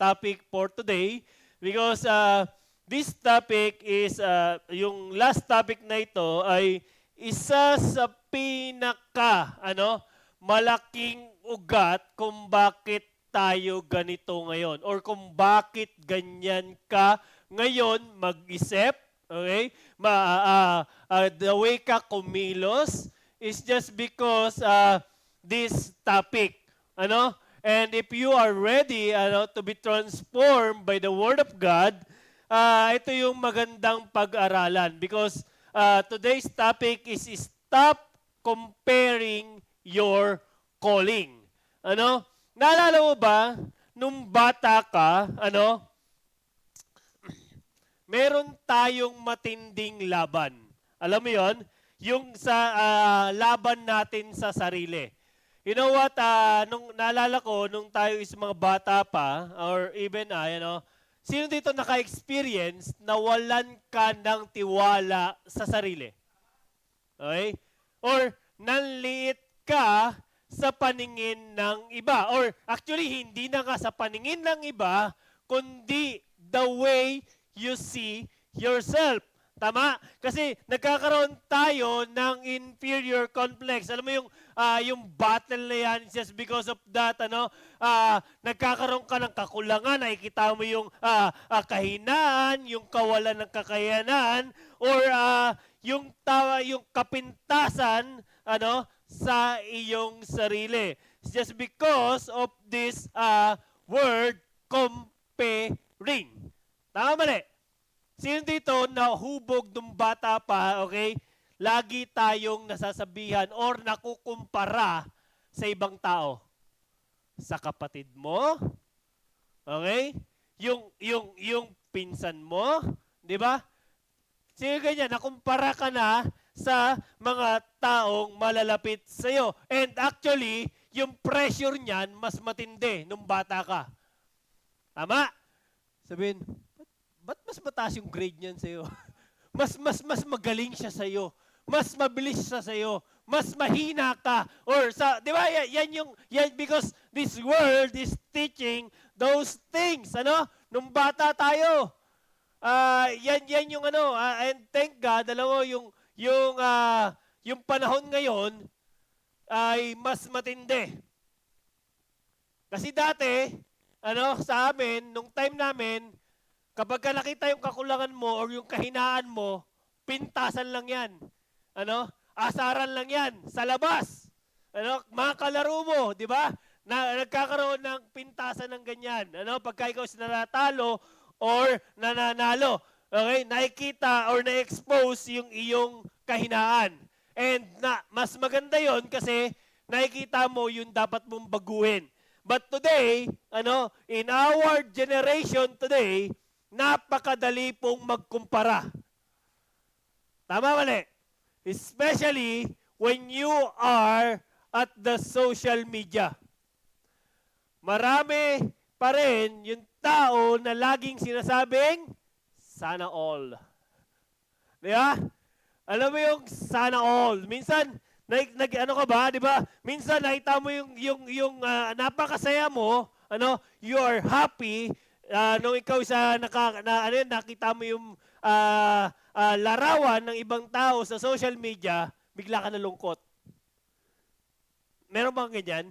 topic for today because this topic is, yung last topic na ito ay isa sa malaking ugat kung bakit tayo ganito ngayon or kung bakit ganyan ka ngayon mag-isip, okay? The way ka kumilos is just because this topic, And if you are ready, to be transformed by the Word of God, ito yung magandang pag-aralan because today's topic is stop comparing your calling. Naalala mo ba nung bata ka, meron tayong matinding laban. Alam mo 'yon? Yung sa laban natin sa sarili. You know what, nung naalala ko, nung tayo is mga bata pa, or even sino dito naka-experience na walan ka ng tiwala sa sarili? Okay? Or nanliit ka sa paningin ng iba. Or actually, hindi na nga sa paningin ng iba, kundi the way you see yourself. Tama? Kasi nagkakaroon tayo ng inferior complex. Alam mo yung battle na yan, just because of that, nagkakaroon ka ng kakulangan, nakikita mo yung kahinaan, yung kawalan ng kakayanan, or yung kapintasan, sa iyong sarili. It's just because of this word comparing. Tama mali? Sino dito nahubog nung bata pa, okay? Lagi tayong nasasabihan or nakukumpara sa ibang tao. Sa kapatid mo, okay? Yung pinsan mo, di ba? Sino ganyan, nakumpara ka na sa mga taong malalapit sa iyo. And actually, yung pressure niyan mas matindi nung bata ka. Tama? Sabihin, ba't mas mataas yung grade niyan sa'yo? mas magaling siya sa'yo. Mas mabilis siya sa'yo. Mas mahina ka. Or di ba, yan because this world is teaching those things, Nung bata tayo. Yan yung and thank God, yung panahon ngayon ay mas matindi. Kasi dati, sa amin, nung time namin, kapag ka nakita yung kakulangan mo or yung kahinaan mo, pintasan lang yan. Asaran lang yan sa labas. Mga kalaro mo, di ba? Nagkakaroon ng pintasan ng ganyan. Pagka ikaw nanatalo or nananalo. Okay? Nakikita or na-expose yung iyong kahinaan. And mas maganda yon kasi nakikita mo yung dapat mong baguhin. But today, in our generation today, napakadali pong magkumpara. Tama mali? Especially when you are at the social media. Marami pa rin yung tao na laging sinasabing, sana all. Di ba? Alam mo yung sana all. Minsan, ka ba, di ba? Minsan nakita mo yung napakasaya mo, you are happy, nung ikaw nakita mo yung larawan ng ibang tao sa social media, bigla ka nalungkot. Meron bang ganyan?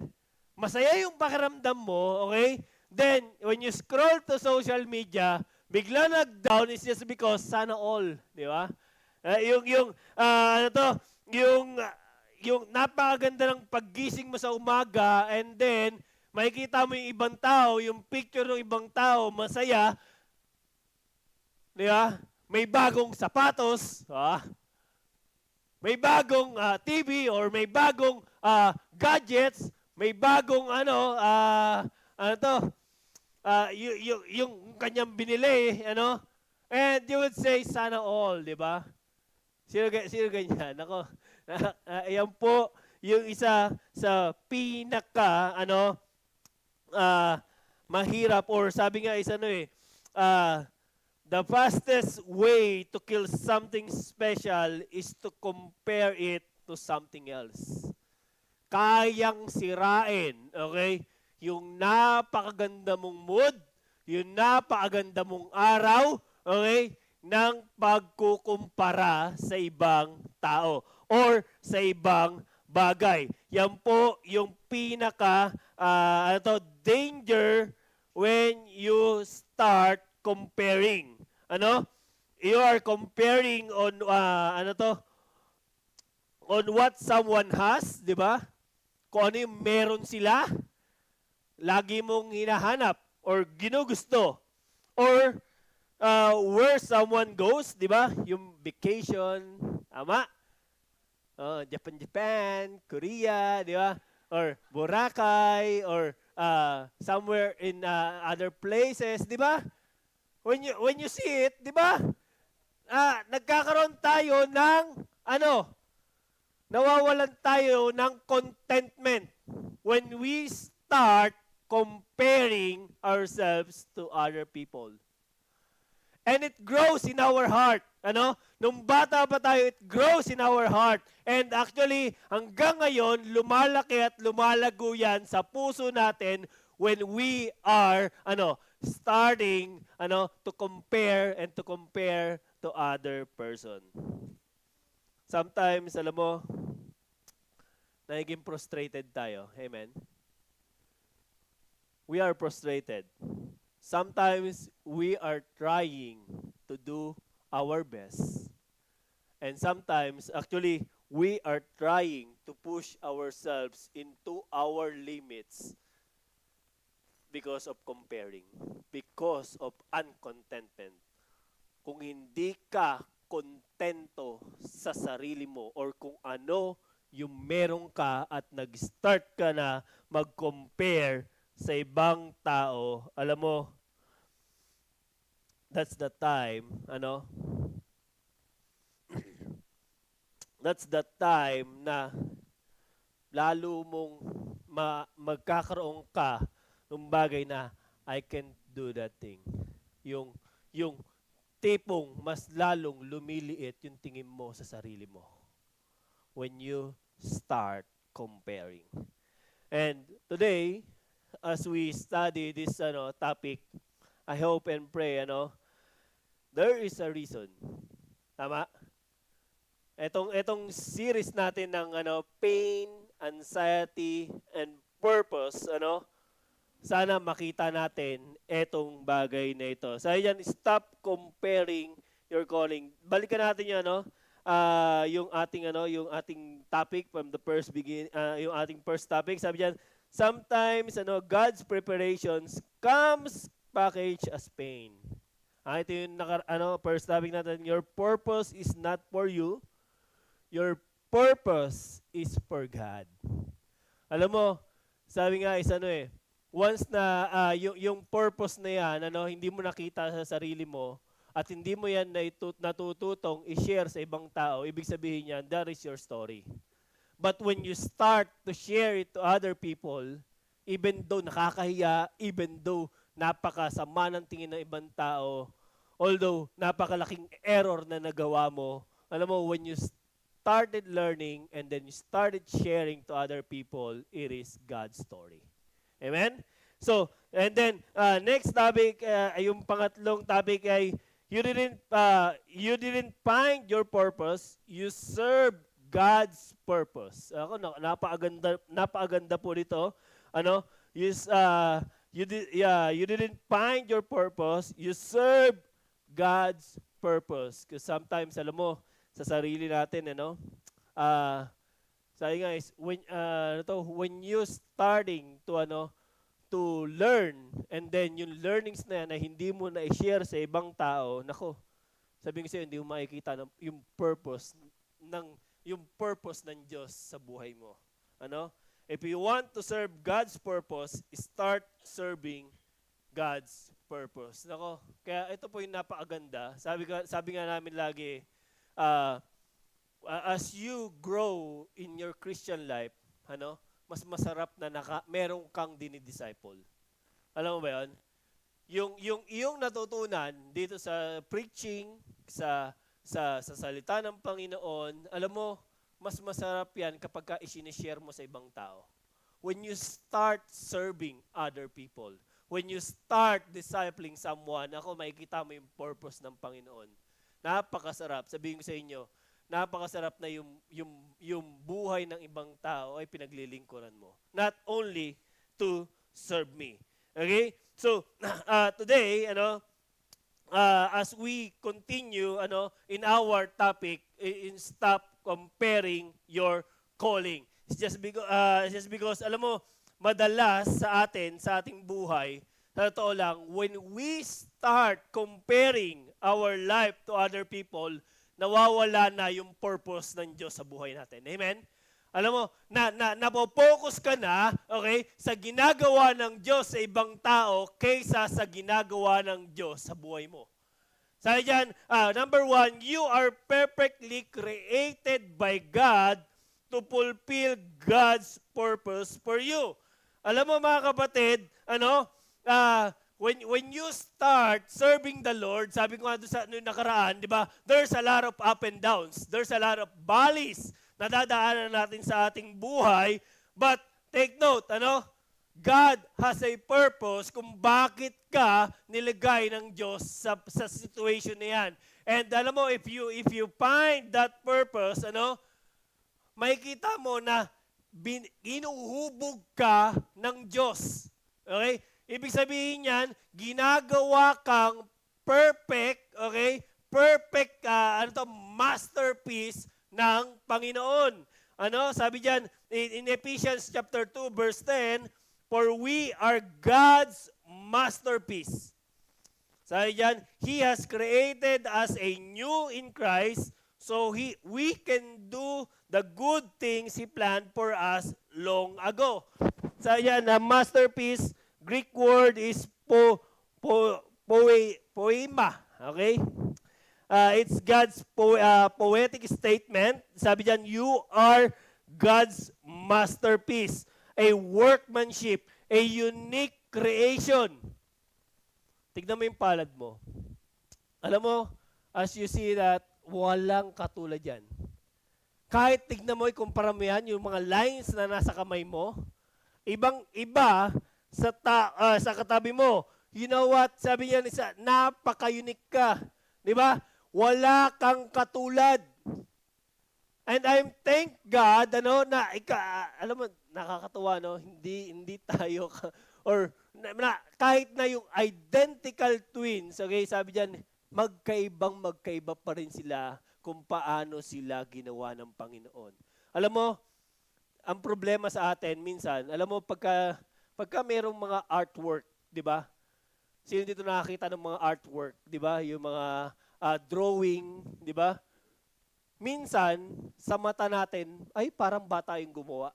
Masaya yung pakiramdam mo, okay? Then, when you scroll to social media, bigla nag-down is just because sana all, di ba? Yung napakaganda ng paggising mo sa umaga and then makikita mo yung ibang tao, yung picture ng ibang tao, masaya. Di ba? May bagong sapatos, may bagong TV or may bagong gadgets, may bagong yung kanyang binili, and you would say, sana all, di ba? Sino ganyan? Ako, ayan po yung isa sa pinaka, mahirap or sabi nga the fastest way to kill something special is to compare it to something else. Kayang sirain, okay? Yung napakaganda mong mood, yung napakaganda mong araw, okay, ng pagkukumpara sa ibang tao or sa ibang bagay. Yan po yung pinaka danger when you start comparing. Ano? You are comparing on on what someone has, 'di ba? Kung ano yung meron sila, lagi mong hinahanap or ginugusto. Or where someone goes, 'di ba? Yung vacation, tama? Japan, Korea, 'di ba? Or Boracay or somewhere in other places, 'di ba? When you see it, 'di ba? Nagkakaroon tayo ng nawawalan tayo ng contentment when we start comparing ourselves to other people. And it grows in our heart. Nung bata pa tayo, it grows in our heart. And actually, hanggang ngayon, lumalaki at lumalago yan sa puso natin when we are, starting, to compare and to compare to other person. Sometimes, alam mo, nagiging frustrated tayo. Amen? We are frustrated. Sometimes, we are trying to do our best. And sometimes, actually, we are trying to push ourselves into our limits because of comparing, because of uncontentment. Kung hindi ka kontento sa sarili mo or kung ano yung meron ka at nag-start ka na mag-compare sa ibang tao, alam mo, that's the time, that's the time na lalo mong magkakaroon ka ng bagay na I can do that thing. Yung tipong mas lalong lumiliit yung tingin mo sa sarili mo when you start comparing. And today, as we study this topic, I hope and pray, there is a reason. Tama? Etong series natin ng pain, anxiety, and purpose, sana makita natin etong bagay na ito. Sa yan, stop comparing your calling. Balikan natin 'yung yung ating topic from the first yung ating first topic. Sabi diyan, sometimes God's preparations comes packaged as pain. Ito yung first topic natin. Your purpose is not for you. Your purpose is for God. Alam mo, sabi nga once na yung purpose na yan, hindi mo nakita sa sarili mo at hindi mo yan natututong i-share sa ibang tao, ibig sabihin yan, that is your story. But when you start to share it to other people, even though nakakahiya, even though napakasama ng tingin ng ibang tao, although napakalaking error na nagawa mo, alam mo, when you started learning and then you started sharing to other people, it is God's story. Amen? So, and then, next topic, yung pangatlong topic ay, you didn't find your purpose, you serve God's purpose. Ako, napakaganda po dito. You didn't find your purpose, you serve God's purpose. Because sometimes, alam mo, sa sarili natin, sabi nga is, when you starting to learn, and then yung learnings na yan na hindi mo na i-share sa ibang tao, nako, sabi ko sa'yo, hindi mo makikita yung purpose ng Diyos sa buhay mo. If you want to serve God's purpose, start serving God's purpose. Nako, kaya ito po yung napakaganda. Sabi nga namin lagi, as you grow in your Christian life, mas masarap na meron kang dinidisciple. Alam mo ba yun? Yung iyong natutunan dito sa preaching, sa salita ng Panginoon, alam mo, mas masarap yan kapag isinishare mo sa ibang tao. When you start serving other people. when you start discipling someone, ako makikita mo yung purpose ng Panginoon. Napakasarap. Sabihin ko sa inyo, napakasarap na yung buhay ng ibang tao ay pinaglilingkuran mo. Not only to serve me. Okay? So, today, as we continue in our topic, in stop comparing your calling. It's just because alam mo, madalas sa ating buhay, sa totoo lang, when we start comparing our life to other people, nawawala na yung purpose ng Diyos sa buhay natin. Amen? Alam mo, napopokus ka na, okay, sa ginagawa ng Diyos sa ibang tao kaysa sa ginagawa ng Diyos sa buhay mo. Sabi dyan, number 1, you are perfectly created by God to fulfill God's purpose for you. Alam mo mga kapatid, when you start serving the Lord, sabi ko nga doon sa nakaraan, di ba, there's a lot of up and downs. There's a lot of valleys na dadaanan natin sa ating buhay. But take note, God has a purpose kung bakit ka nilagay ng Diyos sa situation na yan. And alam mo, if you find that purpose, makikita mo na inuhubog ka ng Diyos. Okay? Ibig sabihin yan, ginagawa kang perfect, okay? Perfect, masterpiece ng Panginoon. Sabi diyan in Ephesians chapter 2 verse 10, for we are God's masterpiece. Sabi diyan, He has created us anew in Christ, so we can do the good things He planned for us long ago. Sabi diyan, na masterpiece, Greek word is poema. Okay? It's God's poetic statement. Sabi diyan, you are God's masterpiece, a workmanship, a unique creation. Tignan mo yung palad mo. Alam mo, as you see that, walang katulad yan. Kahit tignan mo, ikumpara mo yan, yung mga lines na nasa kamay mo, ibang-iba sa katabi mo. You know what? Sabi niya, napaka-unique ka. Di ba? Wala kang katulad. And I'm thank God, alam mo, nakakatuwa, hindi tayo, kahit na yung identical twins, okay, sabi diyan, magkaiba pa rin sila kung paano sila ginawa ng Panginoon. Alam mo, ang problema sa atin, minsan, alam mo, pagka mayroong mga artwork, di ba? Sino dito nakakita ng mga artwork, di ba? Yung mga drawing, di ba? Minsan, sa mata natin, ay parang bata yung gumawa.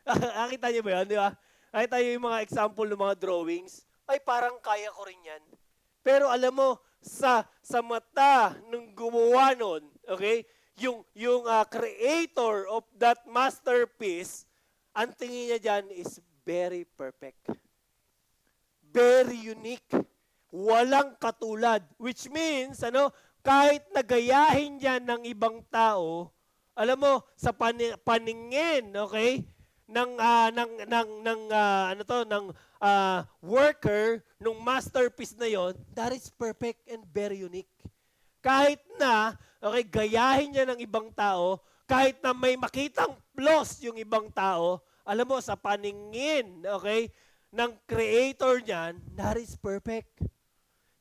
Nakita niyo ba yan, di ba? Nakita niyo yung mga example ng mga drawings, ay parang kaya ko rin yan. Pero alam mo, sa mata ng gumawa nun, okay, yung creator of that masterpiece, ang tingin niya dyan is very perfect. Very unique. Walang katulad. Which means, kahit nagayahin yan ng ibang tao, alam mo, sa paningin, okay, ng worker, ng masterpiece na yon, that is perfect and very unique. Kahit na, okay, gayahin niya ng ibang tao, kahit na may makitang flaws yung ibang tao, alam mo, sa paningin, okay, ng creator niyan, that is perfect.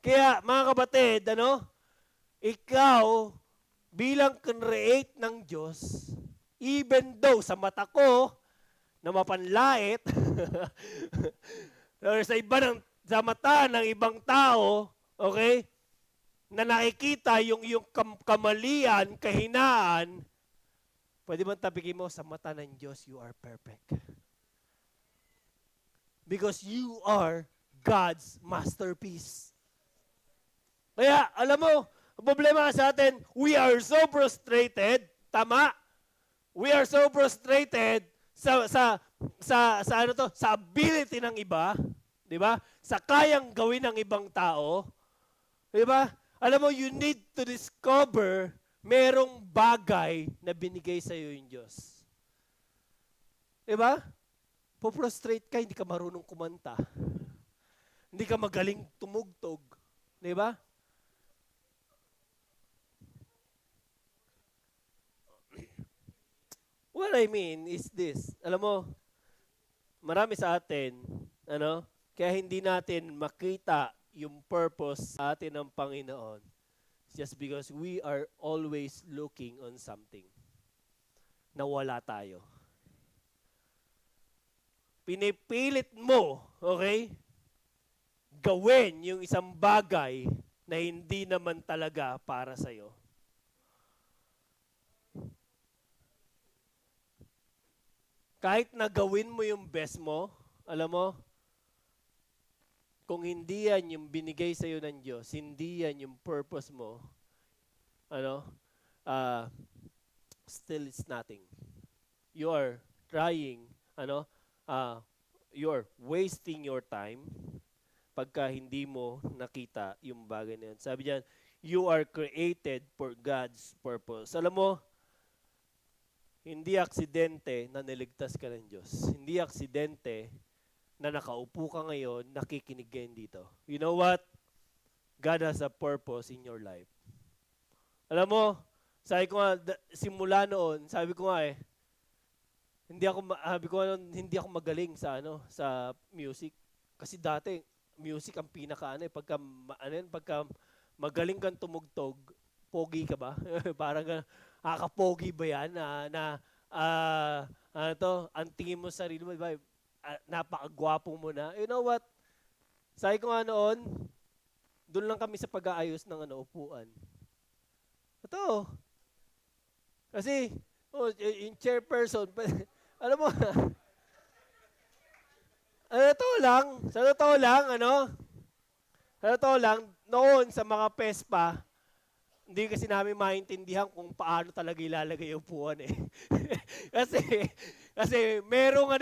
Kaya, mga kapatid, ikaw, bilang create ng Diyos, even though sa mata ko, na mapanlait, or sa mata ng ibang tao, okay, na nakikita yung kamalian, kahinaan, pwede bang tabikin mo, sa mata ng Diyos, you are perfect. Because you are God's masterpiece. Kaya, alam mo, ang problema sa atin, we are so frustrated, tama? We are so frustrated sa ability ng iba, di ba? Sa kayang gawin ng ibang tao, di ba? Alam mo, you need to discover merong bagay na binigay sa iyo yung Diyos. Di ba? Po-frustrate ka, hindi ka marunong kumanta. Hindi ka magaling tumugtog. Di ba? What I mean is this. Alam mo, marami sa atin, kaya hindi natin makita yung purpose sa atin ng Panginoon. It's just because we are always looking on something na wala tayo. Pinipilit mo, okay, gawin yung isang bagay na hindi naman talaga para sa'yo. Kahit na gawin mo yung best mo, alam mo, kung hindi yan yung binigay sa'yo ng Diyos, hindi yan yung purpose mo, uh, still it's nothing. You are trying, you are wasting your time pagka hindi mo nakita yung bagay na yan. Sabi diyan, you are created for God's purpose. Alam mo, hindi aksidente na niligtas ka ng Diyos. Hindi aksidente na nakaupo ka ngayon, nakikinig ka dito. You know what? God has a purpose in your life. Alam mo, sabi ko nga, simula noon, sabi ko nga hindi ako magaling sa music. Kasi dati, music ang pagka magaling kang tumugtog, pogi ka ba? Parang kakapogi ba yan ang tingin mo sa sarili mo, diba? Napakagwapo mo na. You know what? Sabi ko nga noon, doon lang kami sa pag-aayos ng upuan. Ito. Kasi, yung chairperson, alam mo, sa totoo lang, noon sa mga PESPA, hindi kasi namin maintindihan kung paano talaga ilalagay yung upuan eh. kasi merong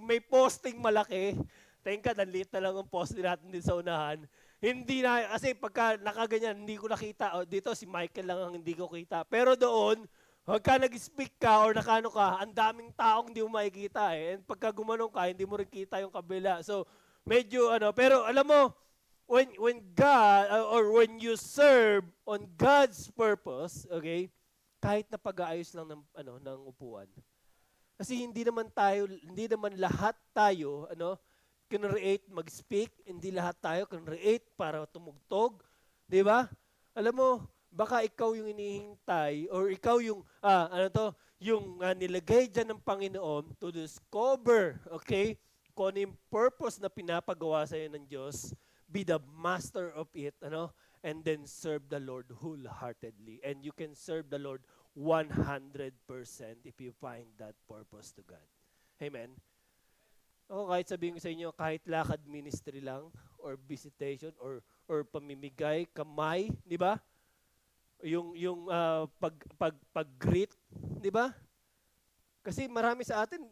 may posting malaki. Thank God, liit na lang ang posting natin din sa unahan. Kasi pagka nakaganyan, hindi ko nakita. Dito si Michael lang ang hindi ko kita. Pero doon, pagka nag-speak ka or nakano ka, ang daming taong hindi mo makikita eh. And pagka gumanong ka, hindi mo rin kita yung kabila. So, medyo pero alam mo, when God or when you serve on God's purpose, okay? Kahit na pag-aayos lang ng upuan. Kasi hindi naman lahat tayo can-create mag-speak, hindi lahat tayo can-create para tumugtog, 'di ba? Alam mo, baka ikaw yung inihintay or ikaw yung nilagay diyan ng Panginoon to discover, okay? Kung ano yung purpose na pinapagawa sa iyo ng Diyos. Be the master of it, and then serve the Lord wholeheartedly. And you can serve the Lord 100% if you find that purpose to God. Amen? Kahit sabihin ko sa inyo, kahit lakad ministry lang, or visitation, or pamimigay, kamay, di ba? Yung pag-greet, di ba? Kasi marami sa atin,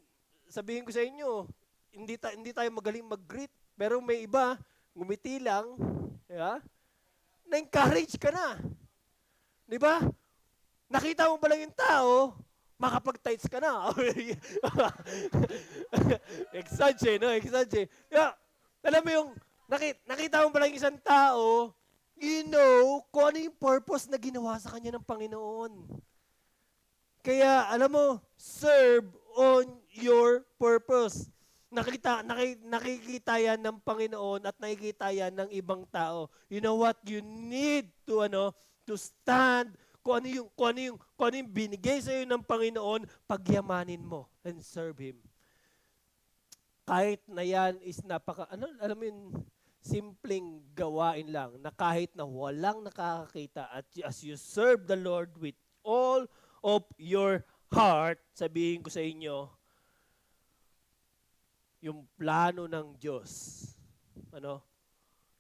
sabihin ko sa inyo, hindi tayo magaling mag-greet, pero may iba, ngumiti lang, yeah? Na-encourage ka na. Di ba? Nakita mo pa lang yung tao, makapag-tights ka na. Exage, no? Exage. Yeah. Alam mo yung, nakita mo pa lang isang tao, you know, kung ano yung purpose na ginawa sa kanya ng Panginoon. Kaya, alam mo, serve on your purpose. Nakikita yan ng Panginoon at nakikita yan ng ibang tao. You know what? You need to stand kung ano yung binigay sa iyo ng Panginoon, pagyamanin mo and serve Him. Kahit na yan is alam mo yung simpleng gawain lang na kahit na walang nakakakita at as you serve the Lord with all of your heart, sabihin ko sa inyo, yung plano ng Diyos,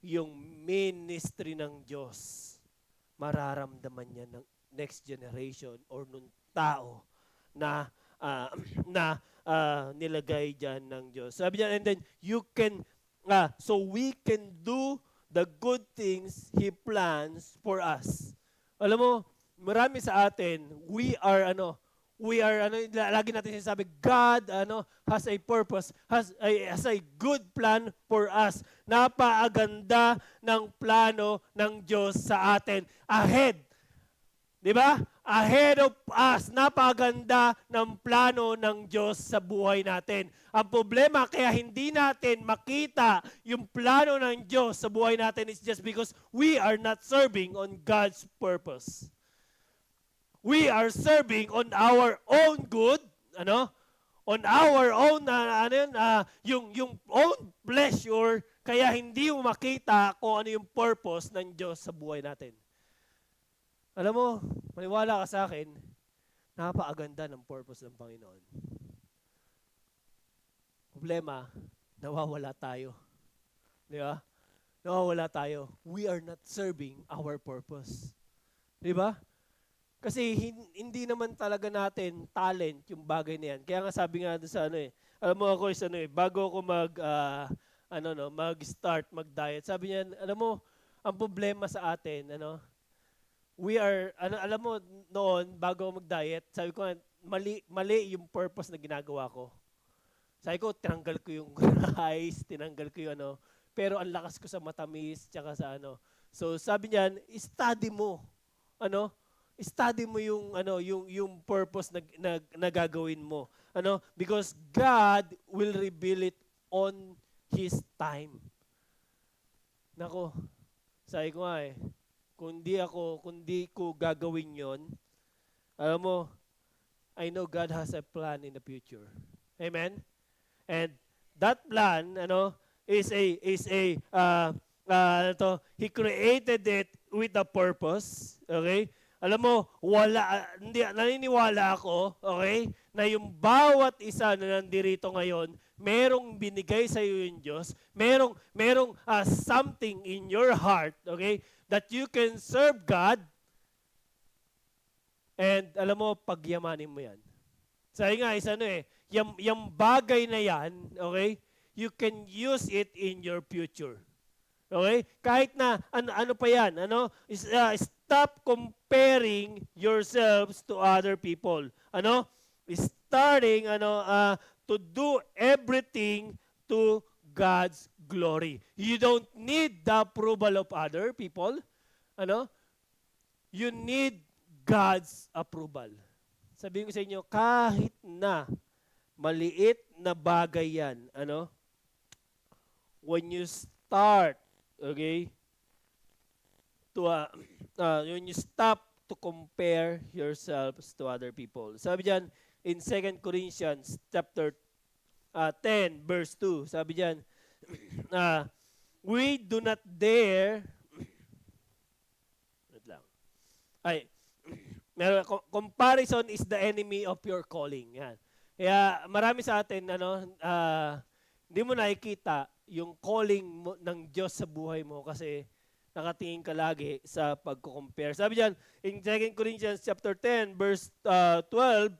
yung ministry ng Diyos, mararamdaman niya ng next generation or nung tao na nilagay dyan ng Diyos. Sabi niya, and then you can, so we can do the good things He plans for us. Alam mo, marami sa atin, we are we are, lagi natin sinasabi, God, has a purpose, has a good plan for us. Napakaganda ng plano ng Diyos sa atin. Ahead. Di ba? Ahead of us. Napakaganda ng plano ng Diyos sa buhay natin. Ang problema, kaya hindi natin makita yung plano ng Diyos sa buhay natin is just because we are not serving on God's purpose. We are serving on our own good, on our own, yung own pleasure, kaya hindi mo makita kung ano yung purpose ng Diyos sa buhay natin. Alam mo, maniwala ka sa akin, napakaganda ng purpose ng Panginoon. Problema, nawawala tayo. Di ba? Nawawala tayo. We are not serving our purpose. Di ba? Kasi hindi naman talaga natin talent yung bagay na yan. Kaya nga sabi nga doon sa alam mo ako is bago ako mag-start, mag-diet. Sabi niya, alam mo, ang problema sa atin, we are, alam mo, noon, bago ako mag-diet, sabi ko, mali yung purpose na ginagawa ko. Sabi ko, tinanggal ko yung rice, tinanggal ko yung pero ang lakas ko sa matamis, tsaka sa So sabi niya, study mo, study mo yung purpose na gagawin mo. Because God will reveal it on His time. Nako, sabi ko nga kung di ko gagawin yon, alam mo, I know God has a plan in the future. Amen? And that plan, He created it with a purpose. Okay? Alam mo, naniniwala ako, okay, na yung bawat isa na nandirito ngayon, merong binigay sa iyo yung Diyos, merong something in your heart, okay, that you can serve God, and alam mo, pagyamanin mo yan. Sabi nga, yung bagay na yan, okay, you can use it in your future. Okay? Kahit na, ano pa yan, stop comparing yourselves to other people. Starting, to do everything to God's glory. You don't need the approval of other people. You need God's approval. Sabihin ko sa inyo, kahit na maliit na bagay yan, when you start, okay, when you stop to compare yourselves to other people. Sabi diyan in 2 Corinthians chapter 10 verse 2, sabi diyan, we do not dare comparison is the enemy of your calling. Yan. Kaya marami sa atin hindi mo nakikita yung calling mo ng Diyos sa buhay mo kasi nakatingin ka lagi sa pagko-compare. Sabi diyan in 2 Corinthians chapter 10 verse 12,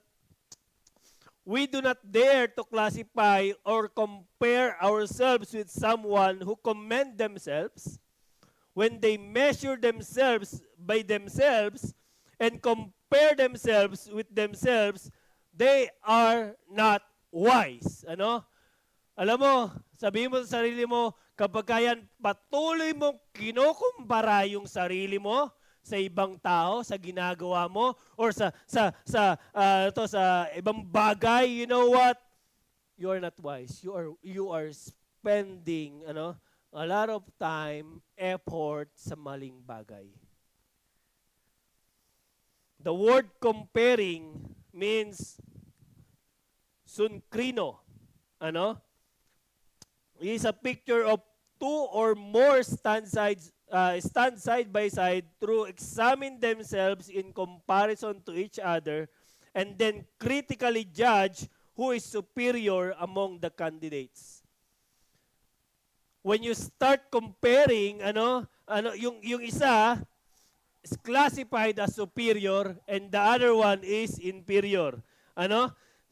we do not dare to classify or compare ourselves with someone who commend themselves when they measure themselves by themselves and compare themselves with themselves, they are not wise. Alam mo, sabihin mo sa sarili mo, kapag kayan patuloy mong kinukumpara yung sarili mo sa ibang tao, sa ginagawa mo, or sa ibang bagay, you know what? You are not wise. You are spending a lot of time, effort sa maling bagay. The word comparing means sunkrino. It is a picture of two or more stand side by side to examine themselves in comparison to each other and then critically judge who is superior among the candidates. When you start comparing, yung isa is classified as superior and the other one is inferior.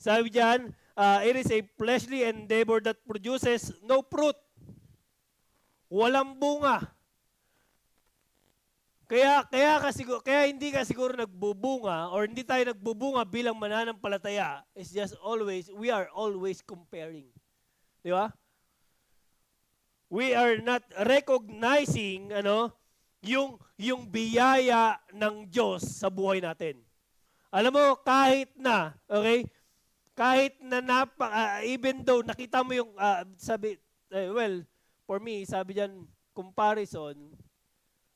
Sabi diyan, it is a fleshly endeavor that produces no fruit. Walang bunga. Kaya hindi ka siguro nagbubunga or hindi tayo nagbubunga bilang mananampalataya is just always, we are always comparing. Di ba? We are not recognizing yung biyaya ng Diyos sa buhay natin. Alam mo, kahit na even though nakita mo yung, for me, sabi diyan, comparison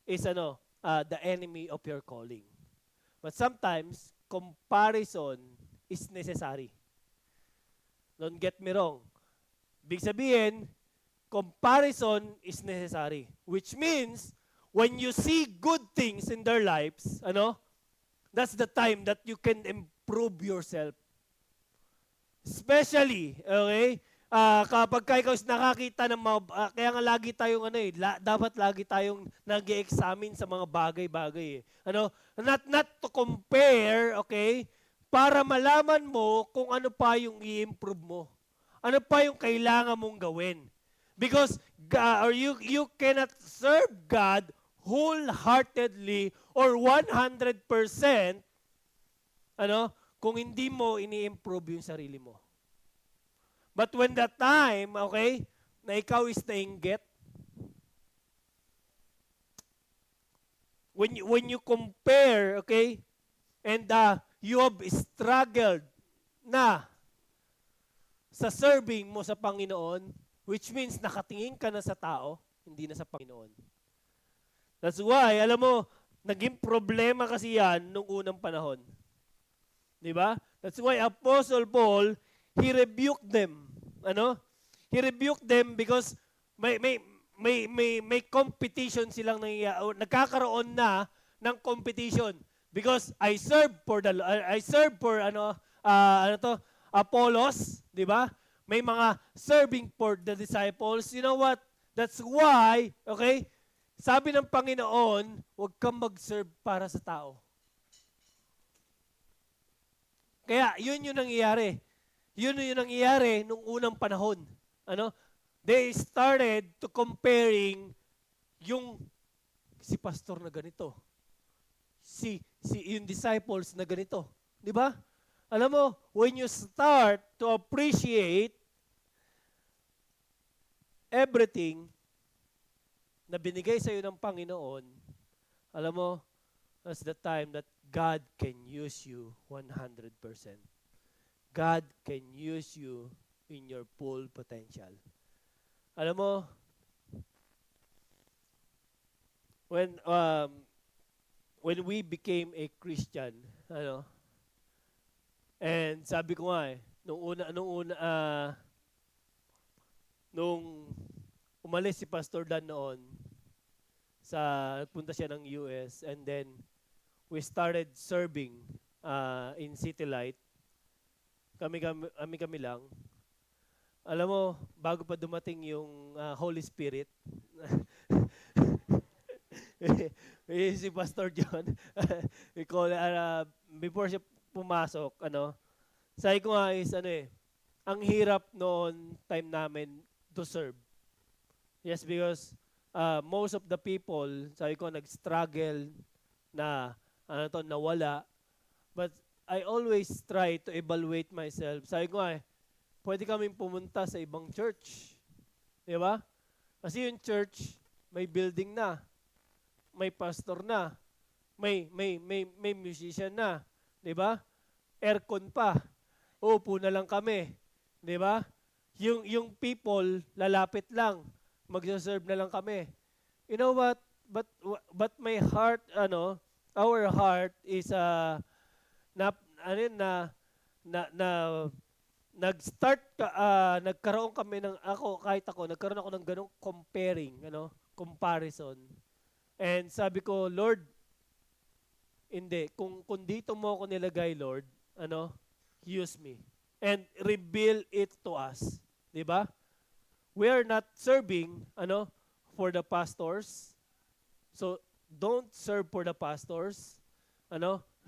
is the enemy of your calling. But sometimes, comparison is necessary. Don't get me wrong. Big sabihin, comparison is necessary. Which means, when you see good things in their lives, that's the time that you can improve yourself. Especially, okay, kapag ikaw nakakita ng mga, kaya nga lagi tayong dapat lagi tayong nag-e-examine sa mga bagay-bagay. Not to compare, okay, para malaman mo kung ano pa yung i-improve mo. Ano pa yung kailangan mong gawin. Because you cannot serve God wholeheartedly or 100% kung hindi mo ini-improve yung sarili mo. But when that time, okay, na ikaw is nainggit, when you compare, okay, and you have struggled na sa serving mo sa Panginoon, which means nakatingin ka na sa tao, hindi na sa Panginoon. That's why, alam mo, naging problema kasi yan nung unang panahon. Di ba? That's why Apostle Paul, he rebuked them. He rebuked them because may competition silang nagkakaroon na ng competition because I serve for Apollos, di ba? May mga serving for the disciples. You know what? That's why, okay, sabi ng Panginoon, huwag kang mag-serve para sa tao. Kaya, yun yung nangyayari. Yun yung nangyayari nung unang panahon. They started to comparing si pastor na ganito. Yung disciples na ganito. Di ba? Alam mo, when you start to appreciate everything na binigay sa iyo ng Panginoon, alam mo, that's the time that God can use you 100%. God can use you in your full potential. Alam mo, when we became a Christian, and sabi ko nga nung umalis si Pastor Dan noon, nagpunta siya ng US, and then we started serving in City Light. Kami lang. Alam mo, bago pa dumating yung Holy Spirit, si Pastor John, before siya pumasok, sabi ko nga is, ang hirap noon time namin to serve. Yes, because most of the people, sabi ko, nag-struggle na, nawala. But I always try to evaluate myself. Sabi ko pwede kaming pumunta sa ibang church. Di ba? Kasi yung church, may building na, may pastor na, may musician na. Di ba? Aircon pa. Uupo na lang kami. Di ba? Yung people, lalapit lang. Magsaserve na lang kami. You know what? But my heart, our heart is nagkaroon kami nagkaroon ako ng ganong comparison. And sabi ko, Lord, hindi, kung dito mo ako nilagay, Lord, use me. And reveal it to us. Di ba? We are not serving, for the pastors. So, don't serve for the pastors.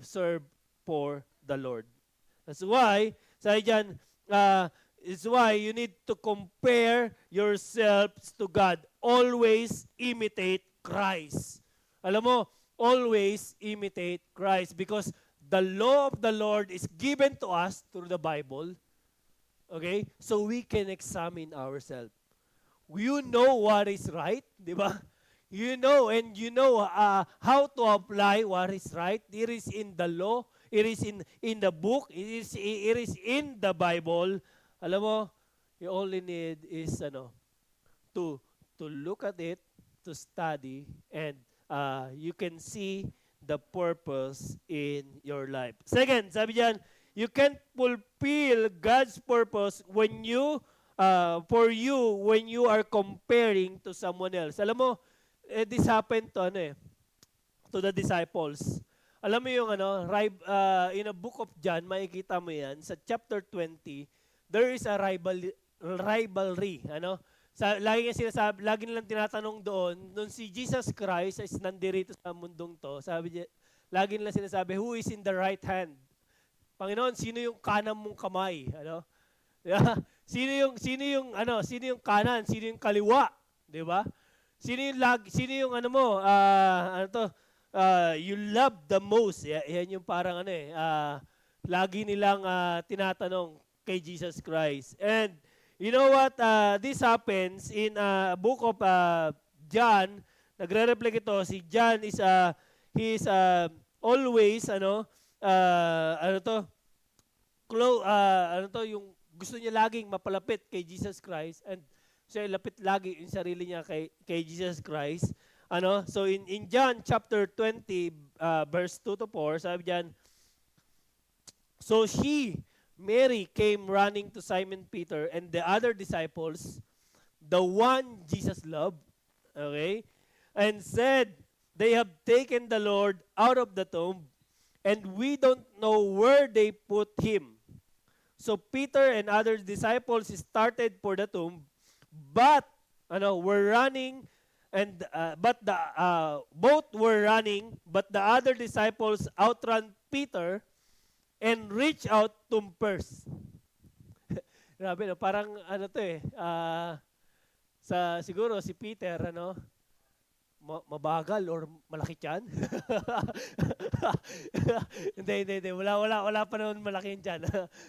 Serve for the Lord. That's why, sabi dyan, it's why you need to compare yourselves to God. Always imitate Christ. Alam mo, always imitate Christ because the law of the Lord is given to us through the Bible. Okay? So we can examine ourselves. You know what is right, di ba? You know and you know how to apply what is right. It is in the law, it is in the book, it is in the Bible. Alam mo, you only need is to look at it, to study, and you can see the purpose in your life. Second, sabi diyan, you can't fulfill God's purpose when you for you when you are comparing to someone else. Alam mo, this happened to to the disciples. Alam mo yung in a book of John, makikita mo yan sa chapter 20, there is a rivalry, lagi nilang tinatanong doon, nung si Jesus Christ is nandirito sa mundong to, lagi nilang sinasabi, who is in the right hand? Panginoon, sino yung kanan mong kamay? Yeah. Sino yung kanan, sino yung kaliwa, 'di ba? Sino yung you love the most. Yan yung parang lagi nilang tinatanong kay Jesus Christ. And you know what? This happens in book of John. Nagre-reflect ito. Si John is he is always yung gusto niya laging mapalapit kay Jesus Christ, and siya lapit lagi yung sarili niya kay Jesus Christ. So in John chapter 20 verse 2 to 4, sabi diyan, so Mary came running to Simon Peter and the other disciples, the one Jesus loved, okay, and said, they have taken the Lord out of the tomb, and we don't know where they put him. So Peter and other disciples started for the tomb, but were running, and both were running, but the other disciples outran Peter and reach out tomb first. Grabe, no? Parang siguro si Peter mabagal or malaki tiyan. Hindi. Wala pa naman malaki yung tiyan.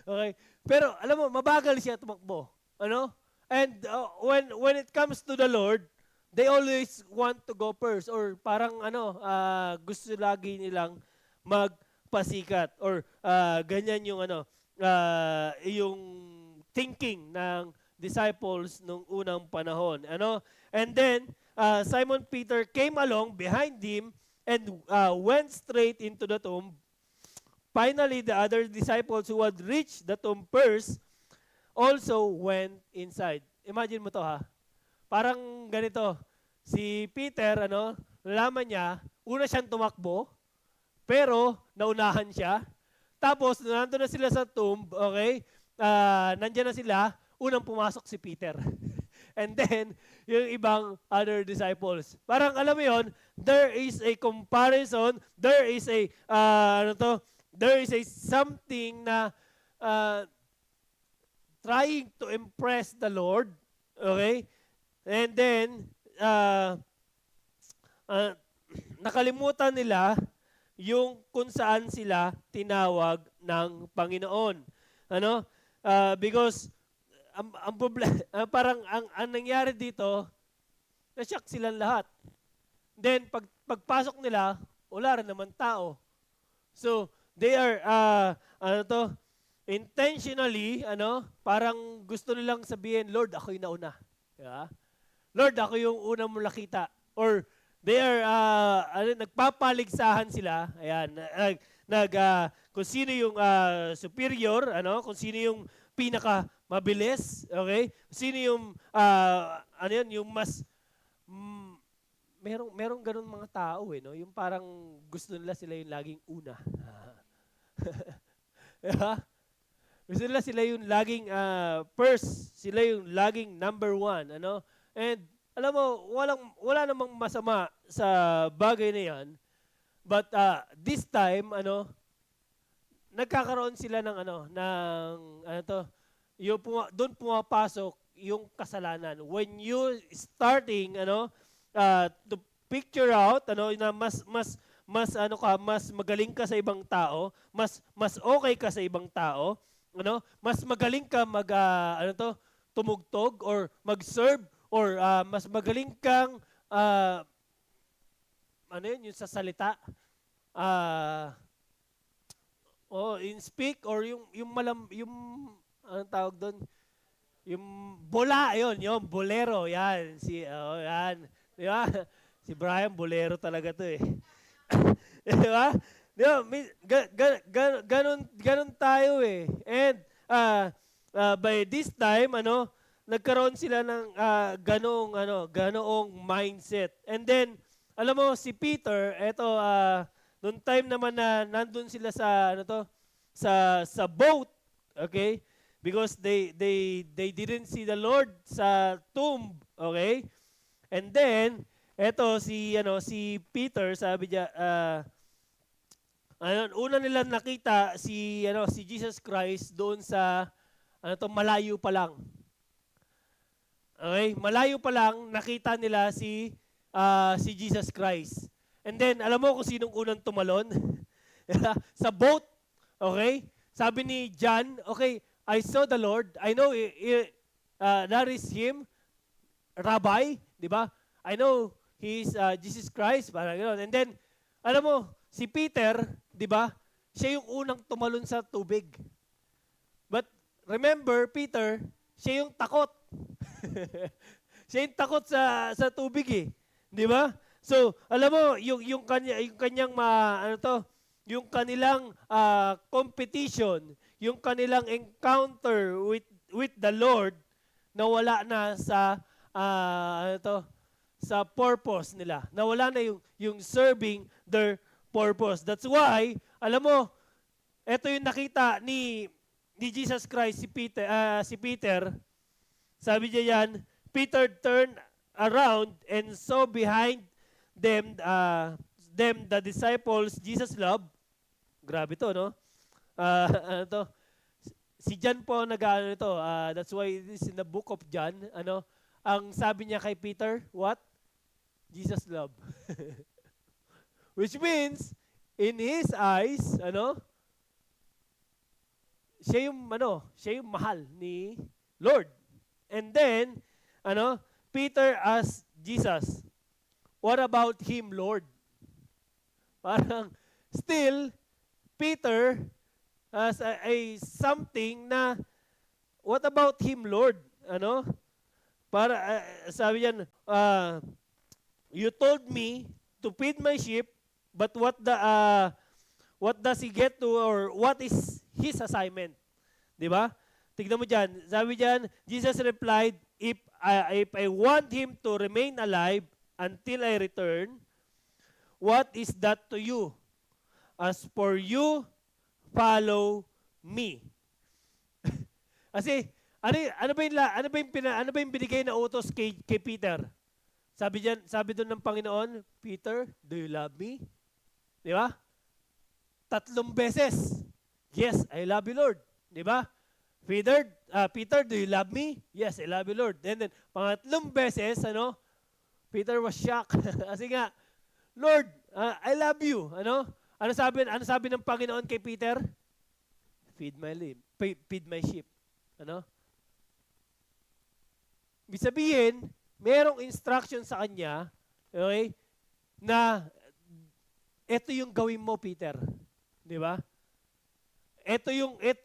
Okay? Pero alam mo, mabagal siya tumakbo. And when it comes to the Lord, they always want to go first, or parang gusto lagi nilang magpasikat, or ganyan yung yung thinking ng disciples nung unang panahon. And then Simon Peter came along behind him and went straight into the tomb. Finally, the other disciples who had reached the tomb first also went inside. Imagine mo to, ha. Parang ganito. Si Peter, nalaman niya, una siyang tumakbo, pero naunahan siya. Tapos, nandun na sila sa tomb, okay? Nandiyan na sila, unang pumasok si Peter. And then, yung ibang other disciples. Parang alam mo yon, there is a comparison, there is a, something na trying to impress the Lord, okay? And then, nakalimutan nila yung kung saan sila tinawag ng Panginoon. Because ang problema, parang ang nangyari dito, na-shock silang lahat. Then pagpasok nila, wala rin naman tao. So they are intentionally parang gusto nilang sabihin, Lord, ako yung nauna. Yeah? Lord, ako yung unang mo nakita. Or they are nagpapaligsahan sila. Ayan, kung sino yung superior, kung sino yung pinaka mabilis, okay? Sino yung yung mas merong ganun mga tao no? Yung parang gusto nila sila yung laging una. Yeah? Gusto nila sila yung laging first, sila yung laging number one, And alam mo, wala namang masama sa bagay na 'yan. But this time, nagkakaroon sila ng doon pumapasok yung kasalanan. When you starting to picture out na mas mas ano ka, mas magaling ka sa ibang tao, mas okay ka sa ibang tao, mas magaling ka tumugtog or mag-serve or mas magaling kang ah, yung sa salita, ah, in speak or yung anong tawag doon, yung bola, yun, bolero, yan. Yan. Di ba? Si Brian, bolero talaga to eh. Di ba? Di ba? Ganun tayo eh. And by this time, nagkaroon sila ng ganoong mindset. And then, alam mo, si Peter, noong time naman na nandun sila sa boat, okay? Because they didn't see the Lord sa tomb, okay? And then si Peter, sabi niya una nila nakita si Jesus Christ doon sa malayo pa lang. Okay? Malayo pa lang nakita nila si Jesus Christ. And then alam mo kung sinong unang tumalon? Sa boat, okay? Sabi ni John, okay, I saw the Lord. I know that is Him, Rabbi, di ba? I know He is Jesus Christ, parang gano'n. And then, alam mo, si Peter, di ba? Siya yung unang tumalon sa tubig. But remember, Peter, siya yung takot. Siya yung takot sa tubig eh. Di ba? So, alam mo, yung kanyang yung kanilang competition, yung kanilang encounter with the Lord nawala na sa purpose nila. Nawala na yung serving their purpose. That's why, alam mo, ito yung nakita ni Jesus Christ si Peter. Sabi niya yan, Peter turned around and saw behind them the disciples Jesus loved. Grabe to, no? Si John po nag-ano ito. That's why it is in the book of John. Ang sabi niya kay Peter, what? Jesus love. Which means, in his eyes, siya yung mahal ni Lord. And then, Peter asked Jesus, what about him, Lord? Parang, still, Peter has a something na, what about him, Lord? Sabi niyan, you told me to feed my sheep, but what does he get to, or what is his assignment? Di ba? Tignan mo dyan. Sabi dyan, Jesus replied, if I want him to remain alive until I return, what is that to you? As for you, follow me. Kasi, ano ba yung binigay na utos kay Peter? Sabi doon ng Panginoon, Peter, do you love me? Di ba? 3 beses. Yes, I love you, Lord. Di ba? Peter, do you love me? Yes, I love you, Lord. And then, pangatlong beses, Peter was shocked. Kasi nga, Lord, I love you. Ano sabi ng Panginoon kay Peter? Feed my sheep. Ibig sabihin, merong instruction sa kanya, okay, na ito yung gawin mo, Peter. Di ba? Ito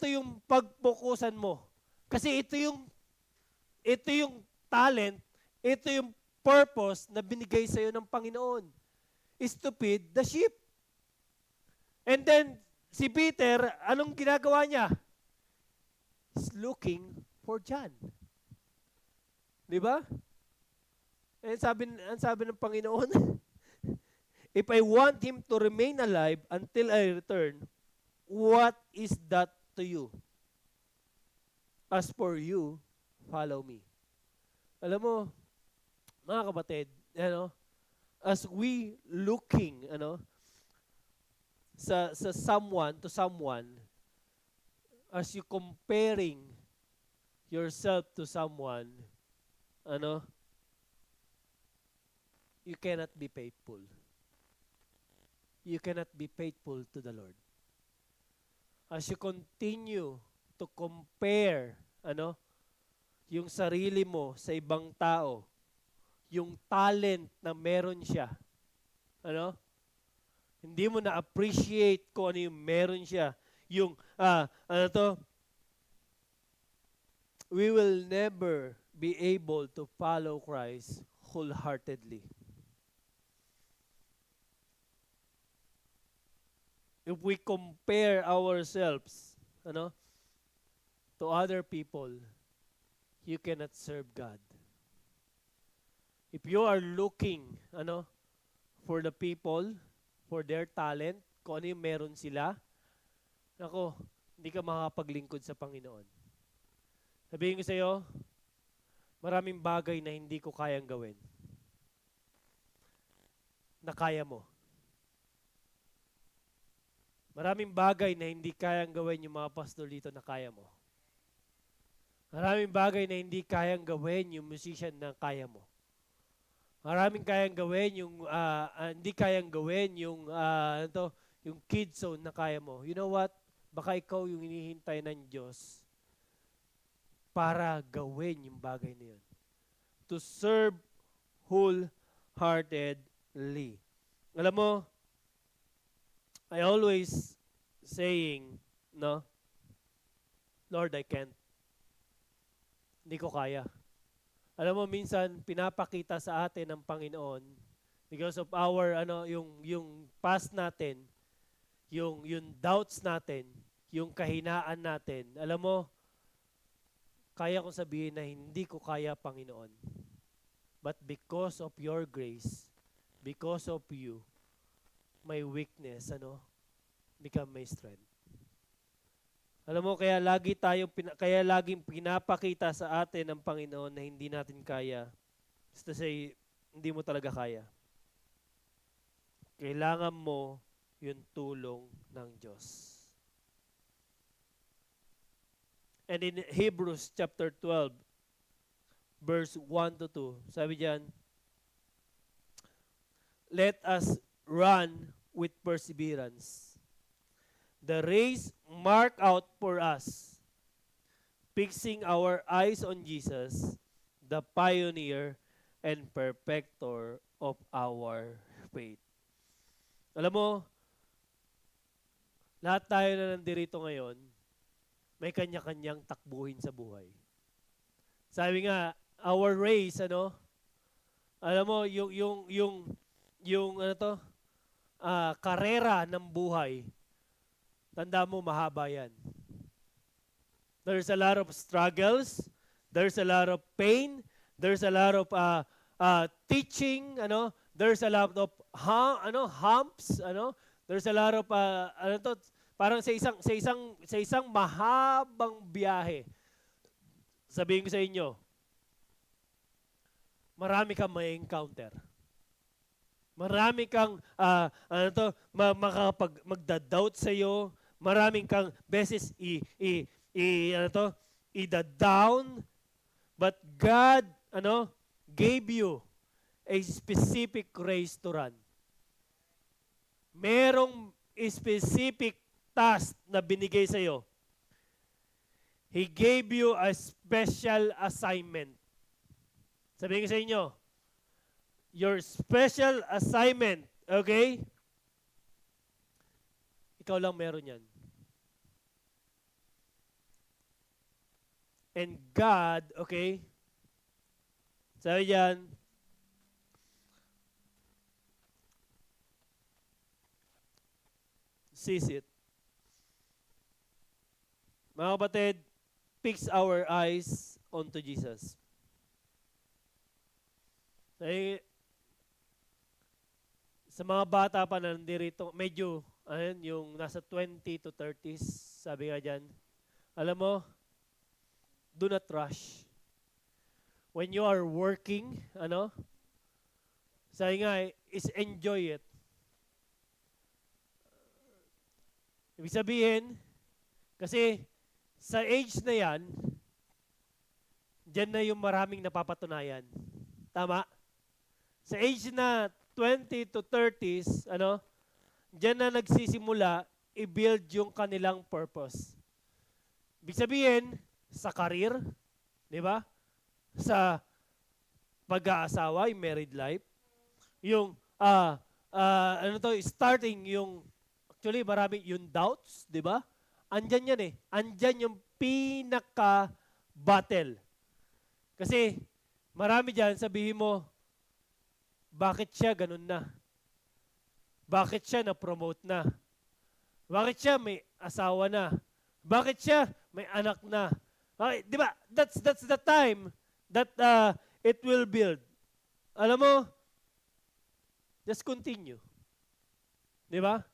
yung pagpokusan mo. Kasi ito yung talent, ito yung purpose na binigay sa iyo ng Panginoon. Is to feed the sheep. And then, si Peter, anong ginagawa niya? He's looking for John. Di ba? And sabi ng Panginoon, if I want him to remain alive until I return, what is that to you? As for you, follow me. Alam mo, mga kapatid, as we looking, sa someone to someone, as you comparing yourself to someone, you cannot be faithful. you cannot be faithful to the Lord. As you continue to compare, yung sarili mo sa ibang tao, yung talent na meron siya, hindi mo na-appreciate kung ano yung meron siya. Yung, we will never be able to follow Christ wholeheartedly. If we compare ourselves, to other people, you cannot serve God. If you are looking, for the people, for their talent, kung ano yung meron sila, hindi ka makakapaglingkod sa Panginoon. Sabihin ko sa iyo, maraming bagay na hindi ko kayang gawin. Na kaya mo. Maraming bagay na hindi kayang gawin yung mga pastor dito na kaya mo. Maraming bagay na hindi kayang gawin yung musician na kaya mo. Maraming kayang gawin yung hindi kayang gawin yung yung kids zone na kaya mo. You know what? Baka ikaw yung hinihintay ng Diyos para gawin yung bagay na yun. To serve wholeheartedly. Alam mo, I always saying, Lord, I can't. Hindi ko kaya. Alam mo, minsan, pinapakita sa atin ng Panginoon, because of our, yung past natin, yung doubts natin, yung kahinaan natin. Alam mo, kaya kong sabihin na hindi ko kaya, Panginoon. But because of your grace, because of you, my weakness, become my strength. Alam mo, kaya laging pinapakita sa atin ng Panginoon na hindi natin kaya. Just to say, hindi mo talaga kaya. Kailangan mo yung tulong ng Diyos. And in Hebrews chapter 12, verse 1 to 2, sabi diyan, let us run with perseverance the race marked out for us, fixing our eyes on Jesus, the pioneer and perfecter of our faith. Alam mo, lahat tayo na nandirito ngayon, may kanya-kanyang takbuhin sa buhay. Sabi nga, our race, alam mo, yung karera ng buhay, tanda mo, mahaba yan. There's a lot of struggles, there's a lot of pain, there's a lot of teaching, there's a lot of humps, there's a lot of parang sa isang mahabang biyahe. Sabihin ko sa inyo, marami kang may encounter. Marami kang magda-doubt sa iyo, maraming kang beses i-down, but God gave you a specific race to run. Merong specific task na binigay sa iyo. He gave you a special assignment. Sabihin ko sa inyo, your special assignment, okay? Ikaw lang meron yan. And God, okay? Sabi yan, sees it. Mga kapatid, fix our eyes onto Jesus. Sa mga bata pa na nandito, medyo, yung nasa 20 to 30s, sabi nga dyan, alam mo, do not rush. When you are working, sabi nga, is enjoy it. Ibig sabihin, kasi sa age na yan, dyan na yung maraming napapatunayan. Tama? Sa age na 20 to 30s, diyan na nagsisimula i-build yung kanilang purpose. Ibig sabihin, sa career, di ba? Sa pag-aasawa, yung married life, yung, starting yung, actually, marami yung doubts, di ba? Andyan yan eh. Andyan yung pinaka-battle. Kasi, marami dyan, sabihin mo, bakit siya ganun na? Bakit siya na-promote na? Bakit siya may asawa na? Bakit siya may anak na? Okay, di ba? That's the time that it will build. Alam mo, just continue. Di ba?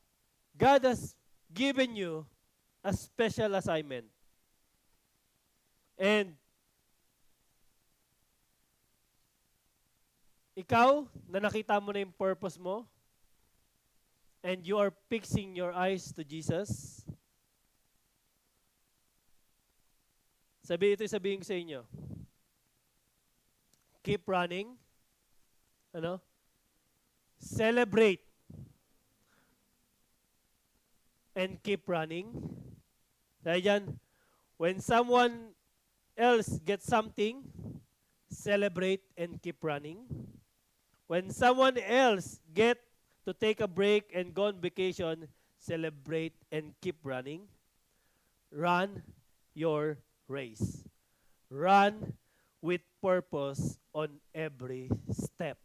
God has given you a special assignment. And ikaw, na nakita mo na yung purpose mo, and you are fixing your eyes to Jesus, sabihin ko sa inyo, keep running, celebrate, and keep running. Dahil dyan, when someone else gets something, celebrate and keep running. When someone else get to take a break and go on vacation, celebrate and keep running. Run your race. Run with purpose on every step.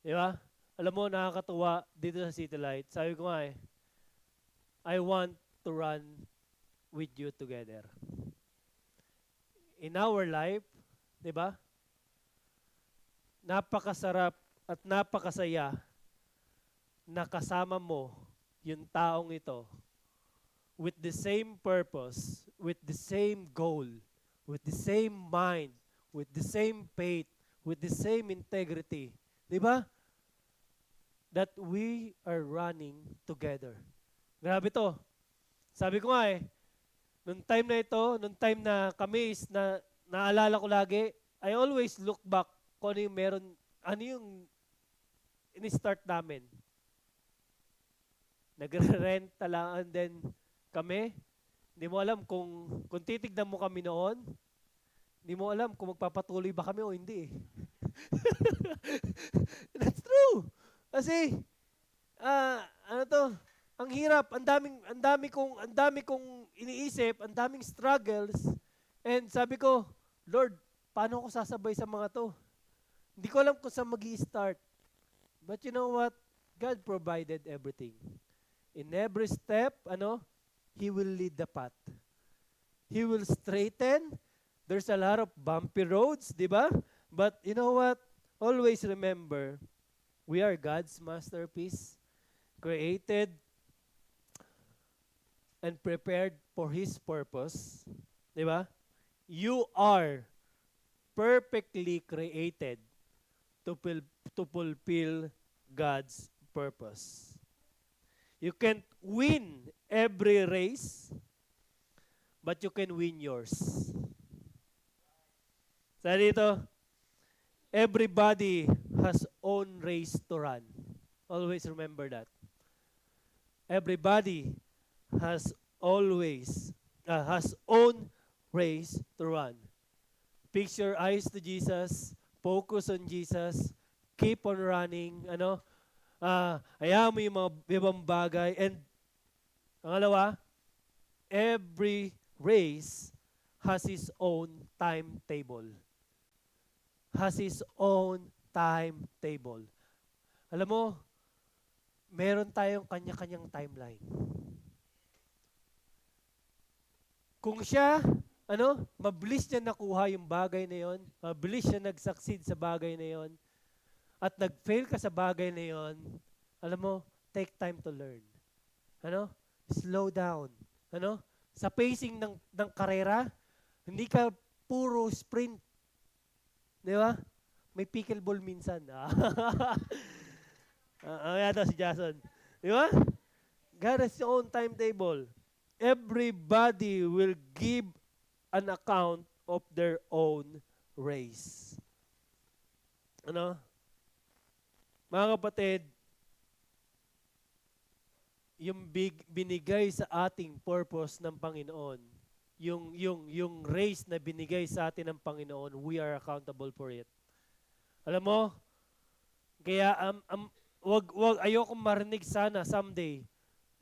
Di ba? Alam mo, nakakatuwa dito sa City Light. Sabi ko nga I want to run with you together. In our life, di ba? Napakasarap at napakasaya na kasama mo yung taong ito with the same purpose, with the same goal, with the same mind, with the same faith, with the same integrity. Di ba? That we are running together. Grabe to. Sabi ko nga nung time na ito, nung time na kami naalala ko lagi, I always look back kung ano yung meron, ano yung in-start namin. Nagre-rent lang, and then kami, hindi mo alam kung titignan mo kami noon, hindi mo alam kung magpapatuloy ba kami o hindi. That's true. Kasi, ang hirap, ang dami kong iniisip, ang daming struggles, and sabi ko, Lord, paano ako sasabay sa mga to? Hindi ko alam kung saan mag-i-start. But you know what? God provided everything. In every step, He will lead the path. He will straighten. There's a lot of bumpy roads, di ba? But you know what? Always remember, we are God's masterpiece, created and prepared for His purpose. Di ba? You are perfectly created to fulfill God's purpose. You can't win every race, but you can win yours. Sabi dito, everybody has own race to run. Always remember that. Everybody has own race to run. Fix your eyes to Jesus. Focus on Jesus. Keep on running. Hayaan mo yung mga ibang bagay. And, pangalawa, every race has its own timetable. Has its own timetable. Alam mo, meron tayong kanya-kanyang timeline. Kung siya, mabilis niya nakuha yung bagay na yon, mabilis siya nag-succeed sa bagay na yon, at nag-fail ka sa bagay na yon, alam mo, take time to learn. Slow down. Sa pacing ng karera, hindi ka puro sprint. Di ba? May pickleball minsan. Yata si Jason. Di ba? God has his own timetable. Everybody will give an account of their own race. Mga kapatid, binigay sa ating purpose ng Panginoon, yung race na binigay sa atin ng Panginoon, we are accountable for it. Alam mo, kaya ayoko marinig sana someday,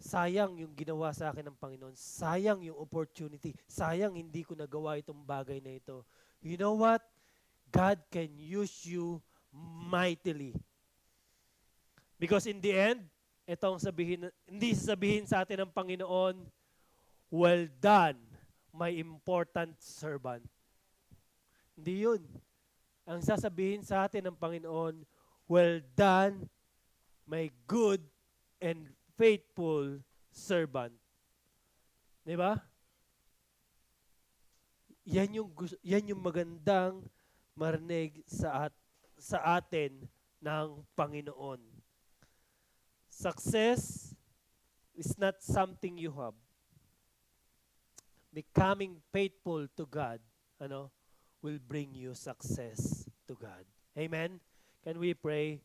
sayang yung ginawa sa akin ng Panginoon, sayang yung opportunity, sayang hindi ko nagawa itong bagay na ito. You know what? God can use you mightily. Because in the end, hindi sasabihin sa atin ng Panginoon, well done, my important servant. Hindi yun. Ang sasabihin sa atin ng Panginoon, well done, my good and faithful servant. Di ba? Yan yung magandang marinig sa atin ng Panginoon. Success is not something you have. Becoming faithful to God, will bring you success to God. Amen? Can we pray?